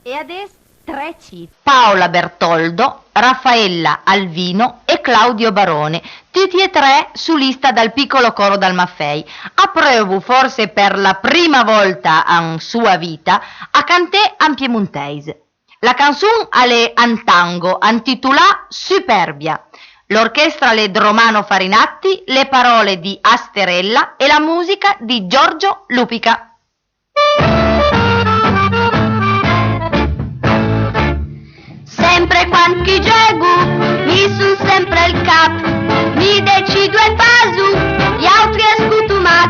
E adesso 3 cifre. Paola Bertoldo, Raffaella Alvino e Claudio Barone, tutti e 3 su lista dal piccolo coro dal Maffei. Approvo forse per la prima volta in sua vita a cantare in piemontese. La canzone alle Antango, intitolata Superbia. L'orchestra le Romano Farinatti, le parole di Asterella e la musica di Giorgio Lupica. Sempre quando chi gioco mi sun sempre il cap, mi decido e pasu, gli altri ascolto mac,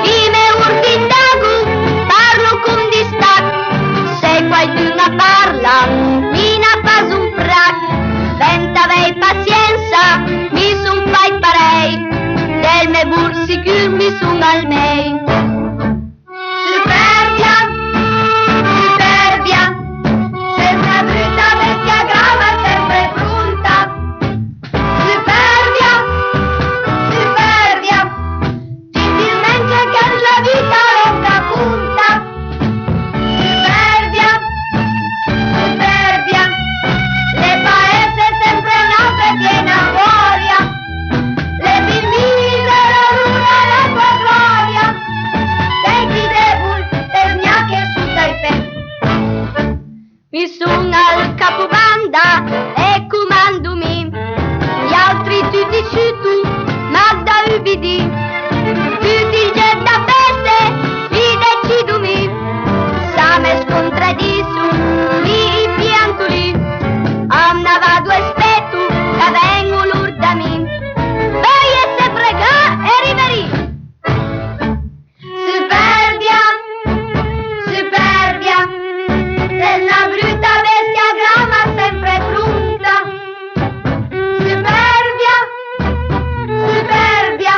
i me urti indago, parlo con distacco, se qualcuno parla, mi na pasu un frac, venta vei pazienza, mi sun fai parei, del me bur sicur mi sun al mei. Mi sono al capobanda e comandomi, gli altri tutti tu, ma da ubidi, tutti il jet da feste, mi decidomi, sa me scontradissu, mi pianto lì, amna vado e spetto, che vengo l'urdami, vai e se prega e riveri. Superbia, superbia, della brutta bestia grama sempre pronta. Superbia, superbia,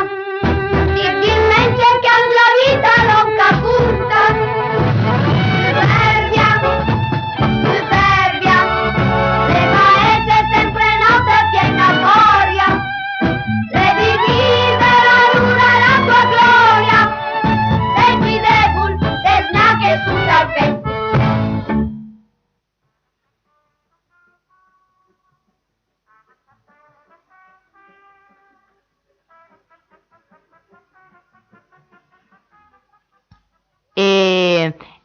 difficilmente che la vita non capunta. Superbia, superbia, le paese sempre note piena gloria. Devi vivere l'una la tua gloria, e qui debol, e snache sul tappeto.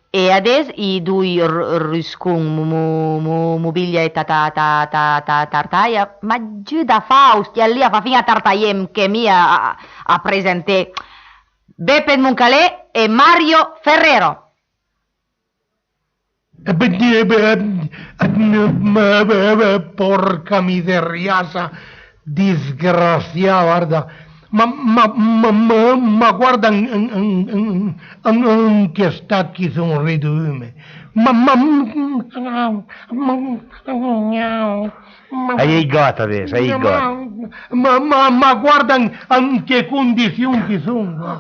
E adesso i due riscun mobilia e tartaia, ma giù da Fausti lì a fa fine a tartaiem che mia a presente Beppe Muncalè e Mario Ferrero. Porca miseriasa, disgrazia, guarda. Ma guarda che stacchi sono ridume. Hai gata adesso, hai gata. Ma guarda in che condizioni che sono.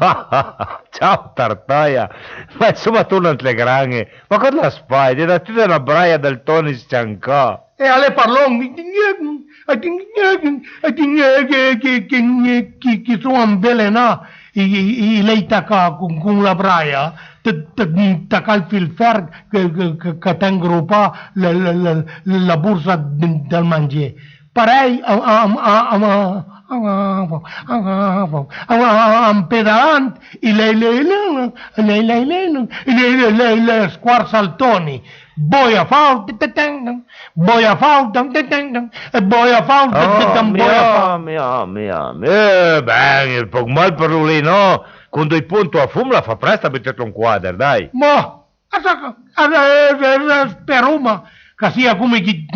Ciao Tartaia, ma insomma tu non te grane, ma cosa la fai? Ti da tutta una braia del Tony Sciancà. E alle parlon che sono avvelenati e lei tacca con la braia tacca il filfer che ti ingroppa la borsa del mangiare. Parei pedalante e lei squarza il Tony. Boia falta, boia falta, boia falta, bene, il poco mal per lui, no? Quando il punto a fumo la fa presto a metterlo un quadro, dai. Ma, spero, che sia come chi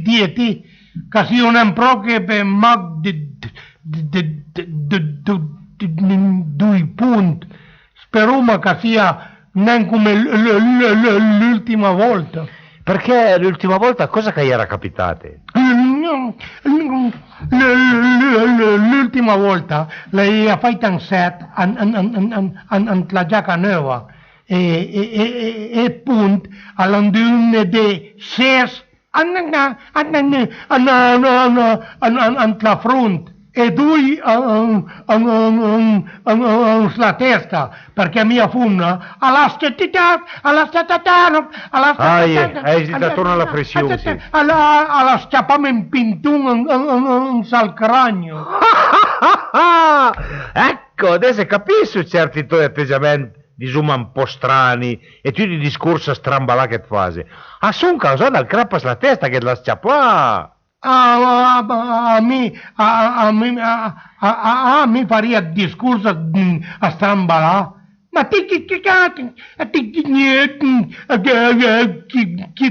dieti, che sia un impro che per mag due punti, spero che sia non come l'ultima volta. Perché l'ultima volta cosa che gli era capitate? L'ultima volta lei ha fatto un set an la giacca nuova e punt all'andune de ses an la front e lui sulla testa, perché mia funna hai torna alla pressione, sì. alla schiappame in pintun sal cranio. Ecco, adesso capisco certi tuoi atteggiamenti di zoom un po' strani e tu di discorso strambala che fai. Ah, son causa dal crappa sulla testa che la schiappa. A mi faria discorso a strambalà. Ma chi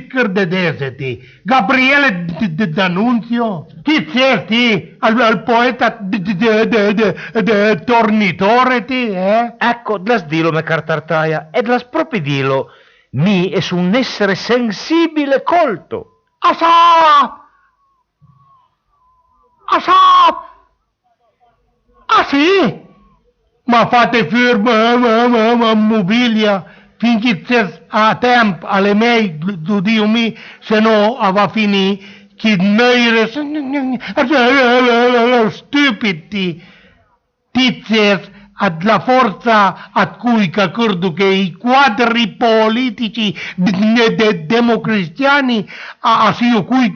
credete te? Gabriele D'Annunzio? Chi sei al poeta tornitore te, Ecco, las dilo me cartartaia, e las proprio dilo, mi è un essere sensibile e colto. Asap! Ah sì? Ma fate firma mobilia finché c'è a tempo alle mei, Dio mio, se no va finì che noi stupidi tizies ad la forza a cui credo che i quadri politici democristiani a cui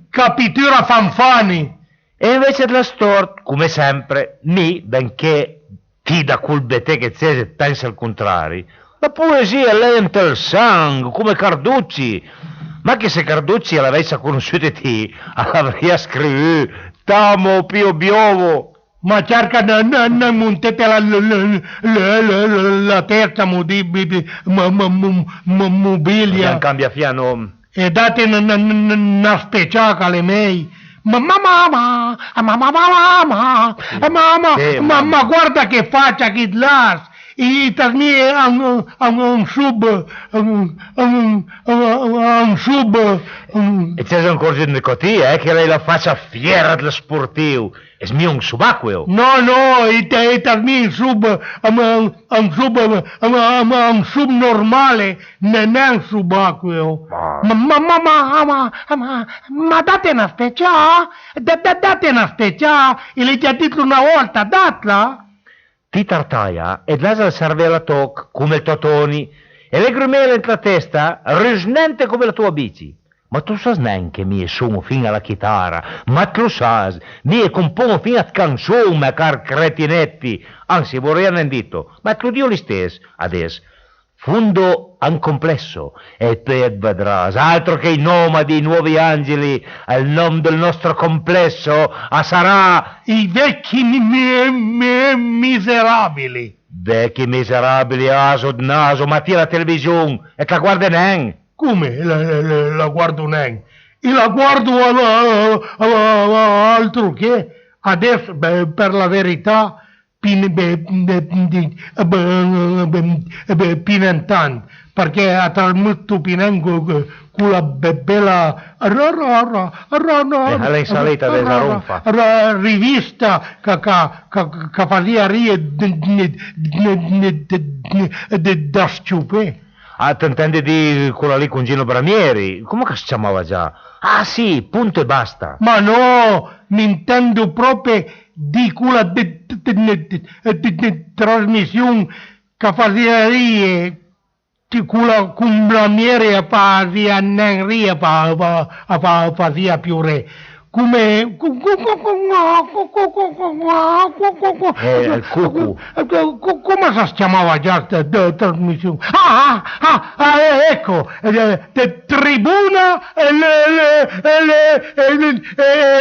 capitura Fanfani. E invece della stort, come sempre, mi, benché ti da culbete che c'è pensa al contrario, la poesia lenta il sangue, come Carducci. Ma che se Carducci l'avesse conosciuto te, l'avrebbe scritto Tamo Pio Biovo. Ma cerca non montete la terza mobilia. Non cambia fiano. E date una speciaca alle mei. Mamma, guarda che faccia che las. I tarmi un sub. E c'è ancora gente così, che lei la faccia fiera dello sportivo. E smio un subacqueo. No, i tarmi un sub normale, non è un subacqueo. Ma date una speciale, date una speciale, e le già detto una volta, datela. Ti tartaia e l'asa serve alla toc come il totoni e le grumele in la testa risnente come la tua bici. Ma tu sai neanche mi suono fino alla chitarra, ma tu sai, mi compongo fino a canzone, car cretinetti, anzi vorrei andare detto, ma tu dio li stesso, adesso. Fundo un complesso e te vedràs, altro che i nomadi, i nuovi angeli, il nome del nostro complesso sarà i vecchi miserabili. Vecchi miserabili, aso di naso, ma ti la televisione e te guarda neanche. Come la guardo neanche? E la guardo altro che adesso, per la verità, pinentan, perché a trasmetto pinengo con la bella l'insalita della ronfa rivista che faceva rie da stupè. Ah, ti intendi di quella lì con Gino Bramieri? Come che si chiamava già? Ah sì, punto e basta. Ma no, mi intendo proprio di quella trasmissione che faceva rie, di quella con Bramieri faceva rie, faceva più re. Come il cucù. Come si chiamava già la trasmissione? Ecco, tribuna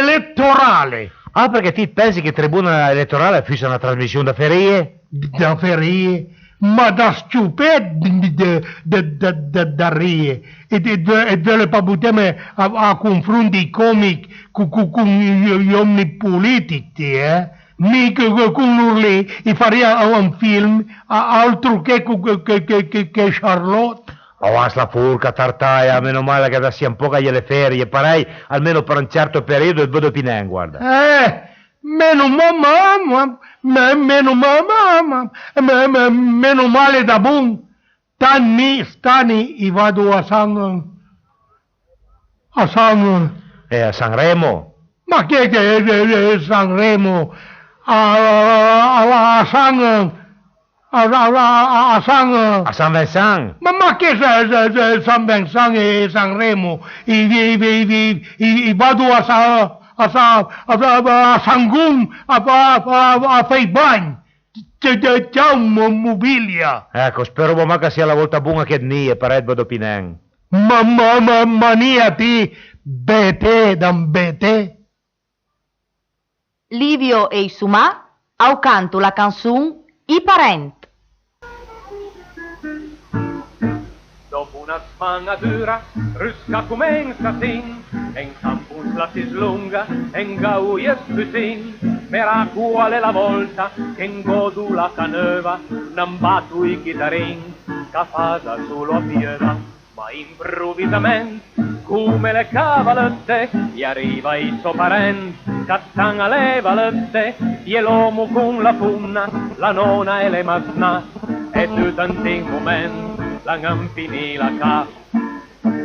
elettorale. Ah, perché ti pensi che tribuna elettorale fosse una trasmissione da ferie? Da ferie? Ma da stupidi da rie e delle pabuteme a confronti i comici con gli uomini politici, mica con lì e faria un film altro che Charlotte. Oh, la furca, tartaia, meno male che da sia un po' che le ferie, parei almeno per un certo periodo il vedo pinen, guarda. Meno male da buon. Stani, vado a sangue. A Sanremo. Ma che è Sanremo? A San Vincent. Ma che è San Vincent e Sanremo? Vado a Sangun a fare i bagni. C'è un mobilia. Ecco, spero ma che sia la volta buona che nie per Edward Opinen. Mania ti bete dan bete. Livio e Isumà au canto la canzone I Parent. Dopo una smannatura, rusca comença sin, en campus la si slunga, en gauie spusin, mera quale la volta, che in godu la caneva, non batu i chitarrin, ca fasa solo a pieda, ma improvvisamente, come le cavalette, gli arriva il suo parente, cattan a le valette, e l'uomo con la punna, la nonna e le masnà, e tutto in momento, la gampini la ca.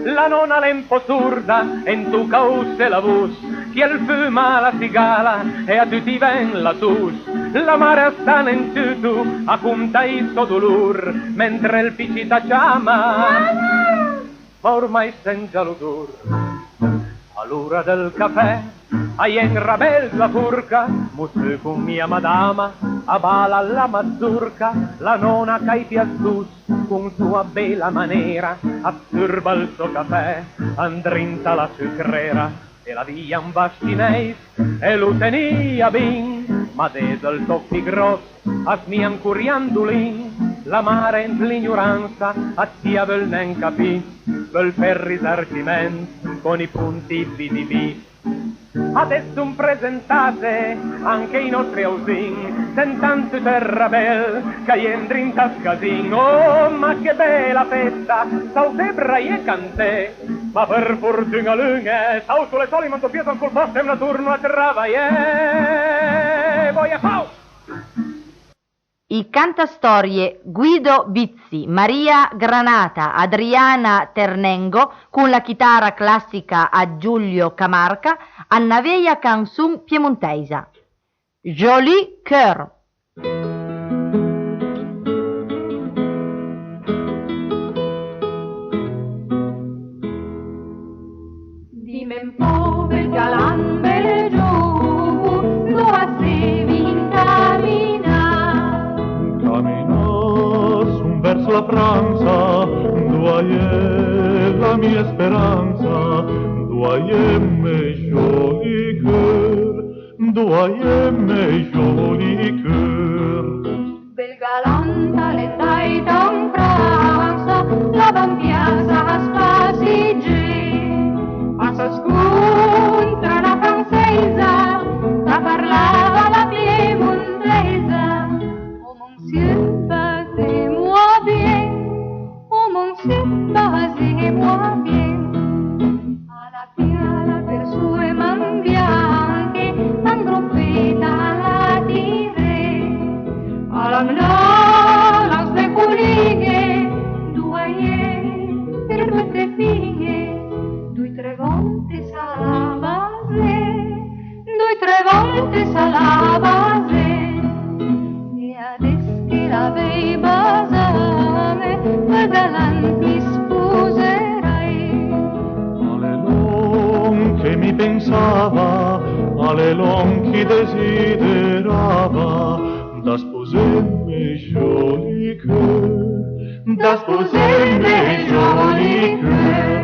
La nonna l'empo surda, en tu causse la bus, che il fuma la sigala, e a tutti ven la tus. La mare sta in tutu, a punta il suo dolor, mentre il piccita chiama, ma ormai senza l'odor. All'ora del caffè, a ien rabel la furca, musse con mia madama, a bala la mazurca, la nonna cai piastus, con sua bella maniera, assurba il suo caffè, andrinta la sucrera, e la via un bastineis, e lo tenia bin, ma desde il tocchi gross, a smian curiandulin, la mare in l'ignoranza, a tia vel nen capì, vel per risarciment, con i punti BDB. Adesso un presentate anche i nostri ausin, sentante terra bel, che entri in tascasin. Oh, ma che bella festa, sau febra e cantè, ma per fortuna lunga, sau sulle soli manto pieto col posto e una turno a travagliare. Voi a pau! I cantastorie Guido Bizzi, Maria Granata, Adriana Ternengo, con la chitarra classica a Giulio Camarca, Annaveia canzun piemontesa. Joli Cœur. Dime un po' del galan bel giù, lo assevi in verso la Francia, doye la mia speranza, doye mes jolis cœurs, doye mes jolis cœurs. Bel galanta le dai en Franza, la van piazza a spasiggi, a s'ascontra la francesa, la parlava la piemontesa. Oh monsieur, basez-moi bien, oh monsieur, basez-moi bien. Alla piala per sue man bianche, androppeta la dire, alla mla, speculighe, due per tutte figlie, due tre volte sa base, due tre volte sa la base, e adesso che la vei basame, quel galanti sposerai. Alle long che mi pensava, alle long che desiderava, da sposer mes jolis cœurs, da sposer mes jolis cœurs.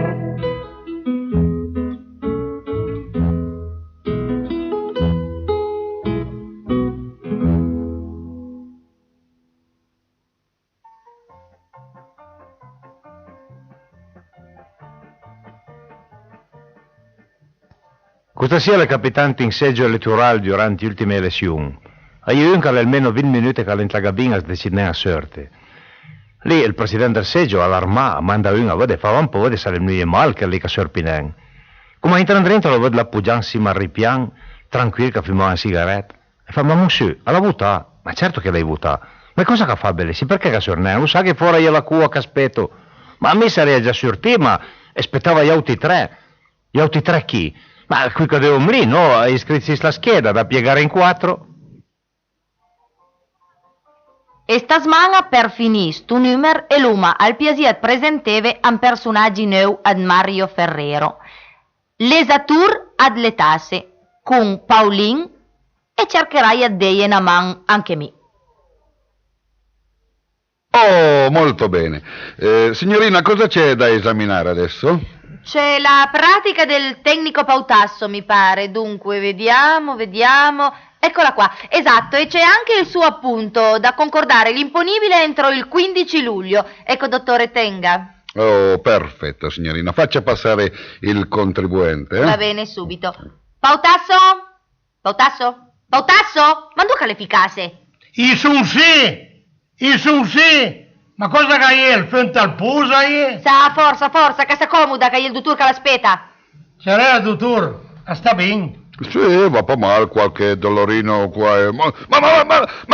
Questa sia la capitante in seggio elettorale durante le ultime elezioni. A io almeno 20 minuti che all'entra cabina a decidere a sorte. Lì il presidente del seggio allarma, manda una, vede, fa un po' di sarebbe mal che lì che sorpinen. Come entra dentro lo vede l'appoggiansi ma ripian, tranquillo che fumava una sigaretta. E fa, ma monsieur, alla votà? Ma certo che l'hai votata. Ma cosa che fa bellissima? Perché che sornea? Lo sa che fuori io la cua che aspetto. Ma a me sarei già sortita, ma aspettava gli altri tre. Io ti tre chi? Ma qui che devo morire, no? Iscritti la scheda da piegare in 4. E sta smana per finì stu numero e l'uma al piacere presenteve un personaggio nuovo ad Mario Ferrero. L'esatur ad letase con Paulin e cercherai a deie una man anche me. Oh, molto bene. Signorina, cosa c'è da esaminare adesso? C'è la pratica del tecnico Pautasso, mi pare. Dunque, vediamo. Eccola qua. Esatto, e c'è anche il suo appunto da concordare l'imponibile entro il 15 luglio. Ecco, dottore, tenga. Oh, perfetto, signorina. Faccia passare il contribuente. Va bene, subito. Pautasso? Manduca l'efficace. I sun sì! Ma cosa che è il fronte al puso è? Sa, forza, che sta comoda, che il dottor che l'aspetta. C'era il dottor, sta bene. Sì, va pa' male, qualche dolorino qua. Ma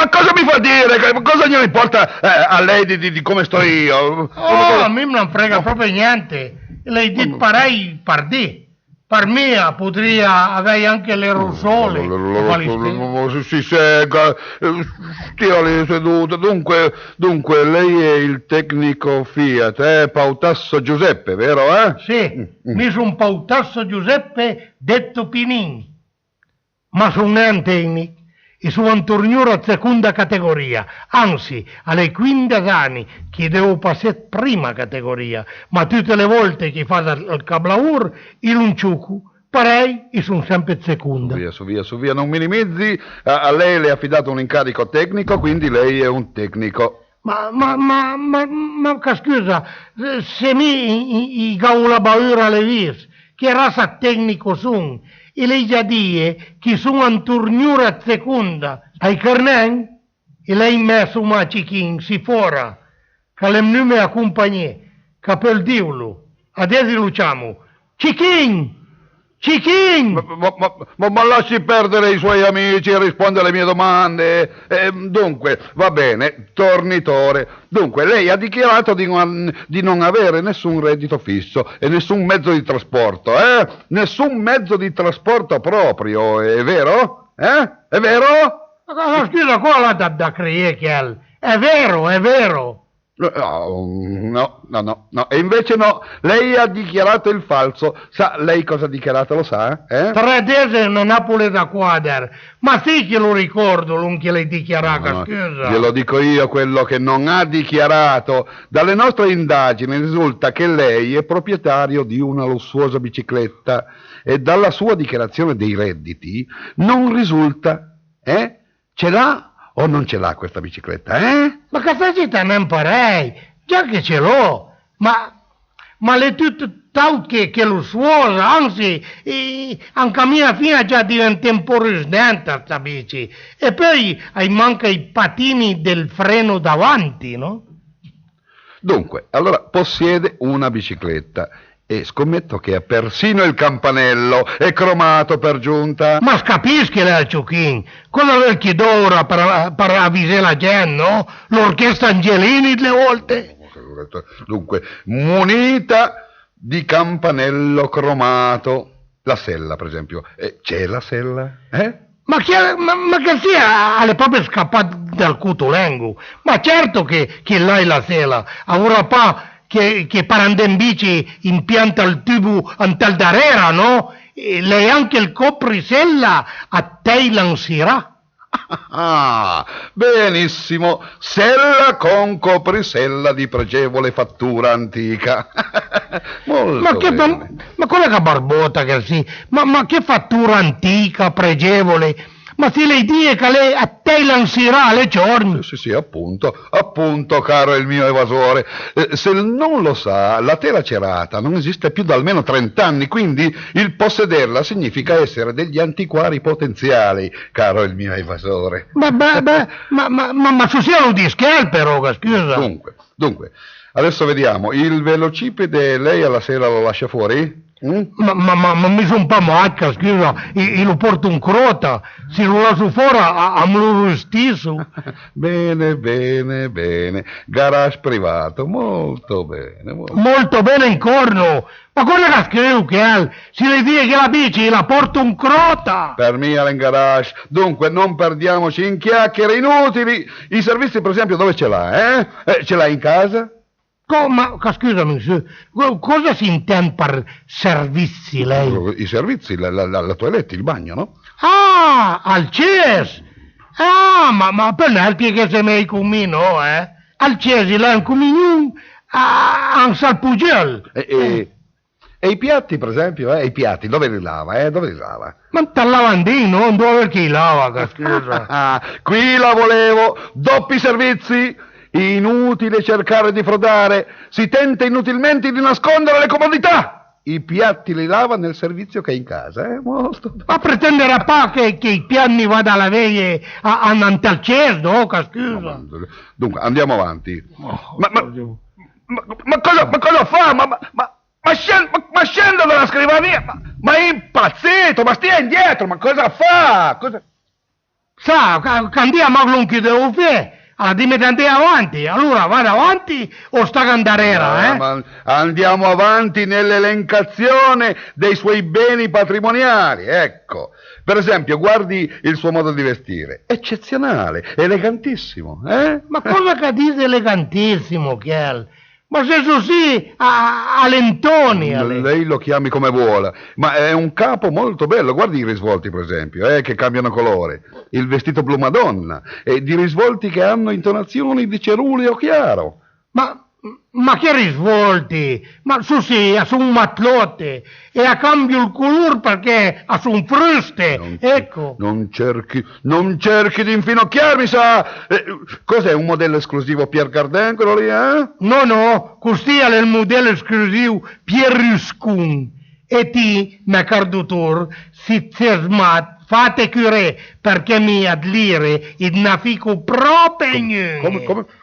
cosa mi fa dire? Cosa gliene importa a lei di come sto io? A me non frega proprio niente. Lei dit parei per te. Per me potrebbe avere anche l'aerosole. Si sega, stia lì seduta. Dunque, lei è il tecnico Fiat, Pautasso Giuseppe, vero, Sì, mi sono Pautasso Giuseppe, detto Pinin. Ma sono un tecnico e sono un torniore a seconda categoria, anzi, alle 15 anni che devo passare prima categoria, ma tutte le volte che fa il cablaur, il unciucu, parei e sono sempre seconda. Su via, non minimizzi, a lei le è affidato un incarico tecnico, quindi lei è un tecnico. Ma scusa, se i gaula baura le vis, che razza tecnico sono? E lei già dice che sono un torniore a seconda. Ai carnen? E lei messo un macichin, si fora, che le nume accompagni, che per dirlo. Adesso luciamo. Cichin! Ma lasci perdere i suoi amici e risponde alle mie domande. Dunque, va bene, tornitore. Dunque, lei ha dichiarato di non avere nessun reddito fisso e nessun mezzo di trasporto, Nessun mezzo di trasporto proprio, è vero? È vero? Scusa, qua da credere che è vero. No, e invece no, lei ha dichiarato il falso. Sa lei cosa ha dichiarato, lo sa? 3 dese non Napoli da quadra, ma sì che lo ricordo, non che lei dichiarato, scusa. Glielo dico io quello che non ha dichiarato. Dalle nostre indagini risulta che lei è proprietario di una lussuosa bicicletta e dalla sua dichiarazione dei redditi non risulta, Ce l'ha o non ce l'ha questa bicicletta, Ma che facete non parei? Già che ce l'ho, ma le tutte che lussuosa, anzi, anche a mia figlia già diventa un po' resistente sta bici. E poi manca i patini del freno davanti, no? Dunque, allora possiede una bicicletta. E scommetto che ha persino il campanello, è cromato per giunta. Ma capisci lei, Ciuchin, quello del che d'ora per avvisare la gente, no? L'orchestra Angelini delle volte. Dunque, munita di campanello cromato. La sella, per esempio. C'è la sella? Ma che sia, alle proprio scappate dal cutolengo. Ma certo che lei la sella, avrà pa che per andare in bici impianta il tubo in tal darera, no? E lei anche il coprisella a te lansirà. Ah, benissimo, sella con coprisella di pregevole fattura antica. Molto bene. Ma quella che barbota che sì, ma che fattura antica, pregevole. Ma se lei dice che lei a te lansirà le giorni. Sì, appunto, caro il mio evasore. Se non lo sa, la tela cerata non esiste più da almeno 30 anni, quindi il possederla significa essere degli antiquari potenziali, caro il mio evasore. Ma su siano di scalpero, scusa. Dunque, Adesso vediamo, il velocipede lei alla sera lo lascia fuori? Ma mi sono un po' macca, scusa, io lo porto in crota, se lo lascio fuori a me stesso. Bene, garage privato, molto bene. Molto bene in corno, ma quello che scrivo che è, si le dice che la bici la porto in crota. Per me era in garage, dunque non perdiamoci in chiacchiere inutili. I servizi per esempio dove ce l'ha, ce l'ha in casa? Ma scusami, cosa si intende per servizi lei? I servizi, la toilette, il bagno, no? Ah, al CES! Ah, ma per l'altro che se mi con no, Al CES là in comunione a un salpugel. E i piatti, per esempio, i piatti, dove li lava, dove li lava? Ma tal lavandino, non dove che lava, scusa. Qui la volevo, doppi servizi. Inutile cercare di frodare, si tenta inutilmente di nascondere le comodità. I piatti li lava nel servizio che è in casa, molto. Ma pretendere pa che i piani vada alla veglie a al cesto, scusa. Dunque, andiamo avanti. Ma cosa fa? Ma scendo dalla scrivania, ma è impazzito, ma stia indietro, ma cosa fa? Sa, che andiamo a lungo devo fare. Dimmi di andare avanti, allora vado avanti o sta candarera, Ma andiamo avanti nell'elencazione dei suoi beni patrimoniali, ecco. Per esempio, guardi il suo modo di vestire, eccezionale, elegantissimo, Ma cosa che dice elegantissimo, Chiel? Ma se così, a lentoni. Lei lo chiami come vuole, ma è un capo molto bello. Guardi i risvolti, per esempio, che cambiano colore. Il vestito blu Madonna, e di risvolti che hanno intonazioni di ceruleo chiaro. Ma che risvolti? Ma su un matlotte e a cambio il colore perché ha su un fruste, ecco. Non cerchi di infinocchiarmi, sa. Cos'è, un modello esclusivo Pierre Cardin, quello lì, No, questo è il modello esclusivo Pierre Ruscun. E ti, mio cardutor, si smat, fate cure perché mi adlire id nafico proprio.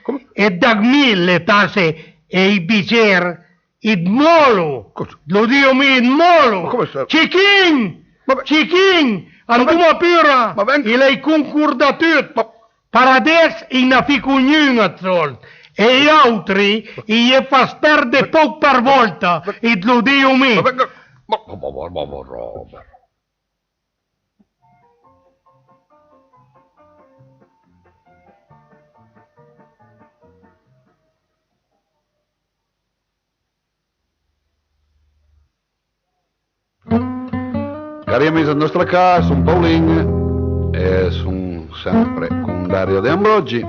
Come? E da mille tasse e i bicer id molo. Cosa? Lo dio mi id molo. Come sta? Cicchin! Anduma pura! E lei concordatut. Parades in nafico gnuna zol. E gli altri gli fa perdere poco per volta id lo dio mi. Robert. Cari amici del nostro caso, sono Paulin e sono sempre con Dario De Ambrogi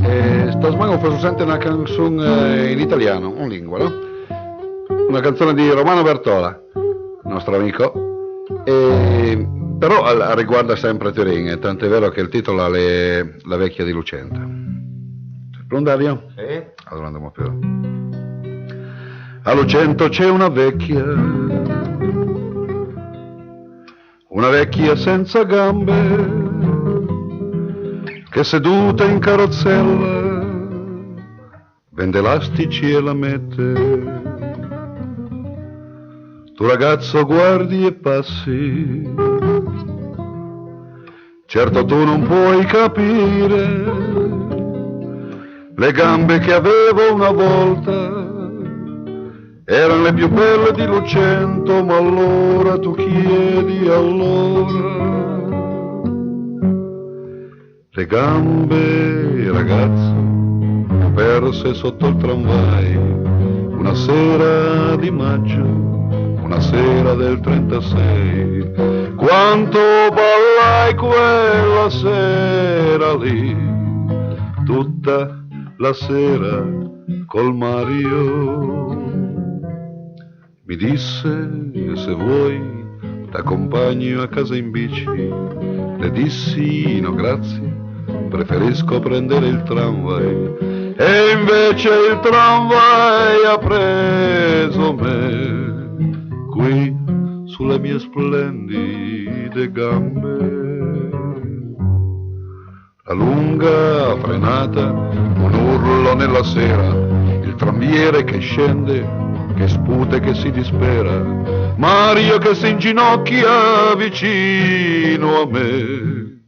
e stasera faccio sentire una canzone in italiano, in lingua, no? Una canzone di Romano Bertola, nostro amico, però riguarda sempre Turin, tant'è vero che il titolo è La vecchia di Lucenta. Sei pronto, Dario? Sì. Allora andiamo più. A Lucento c'è una vecchia senza gambe, che seduta in carrozzella vende elastici e lamette. Tu ragazzo guardi e passi, certo tu non puoi capire le gambe che avevo una volta erano le più belle di Lucento, ma allora tu chiedi allora. Le gambe, ragazzo, perse sotto il tramvai una sera di maggio, una sera del 36. Quanto ballai quella sera lì, tutta la sera col Mario. Mi disse, se vuoi t'accompagno a casa in bici. Le dissi, no grazie, preferisco prendere il tramvay. E invece il tramvay ha preso me, qui sulle mie splendide gambe. La lunga frenata, un urlo nella sera, il tramviere che scende, che sputa e che si dispera, Mario che si inginocchia vicino a me.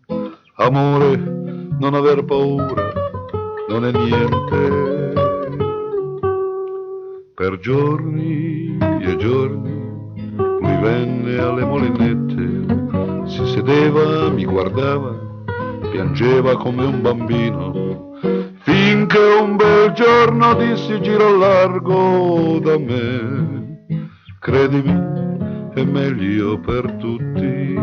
Amore, non aver paura, non è niente. Per giorni e giorni lui venne alle molinette, si sedeva, mi guardava, piangeva come un bambino, finché un bel giorno dissi giro largo da me, credimi è meglio per tutti.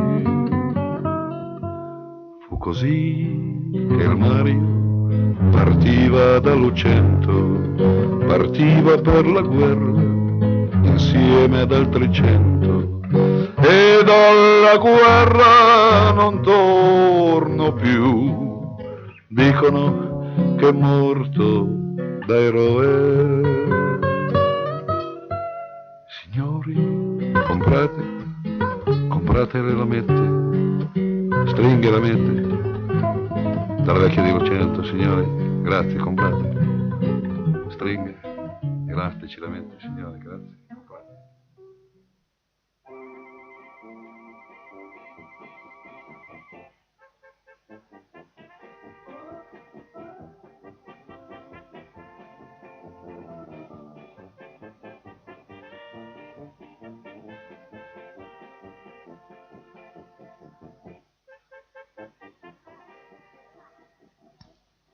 Fu così che il Mario partiva da Lucento, partiva per la guerra insieme ad altri 100, e dalla guerra non torno più, dicono che è morto da eroe. Signori, comprate le lamette, stringhe lamette dalla vecchia di Lucento, signori, grazie, comprate stringhe, elastici, lamette, signori, grazie.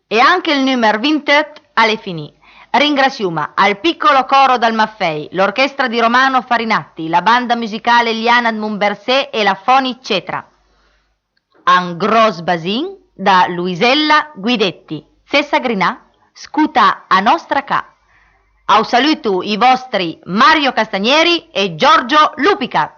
E anche il numero 28 alle finì. Ringraziamo al piccolo coro dal Maffei, l'orchestra di Romano Farinatti, la banda musicale Liana Mumbersè e la Foni Cetra. Un gros basin da Luisella Guidetti, Cessa Grinà, scuta a nostra ca. Au saluto i vostri Mario Castagneri e Giorgio Lupica.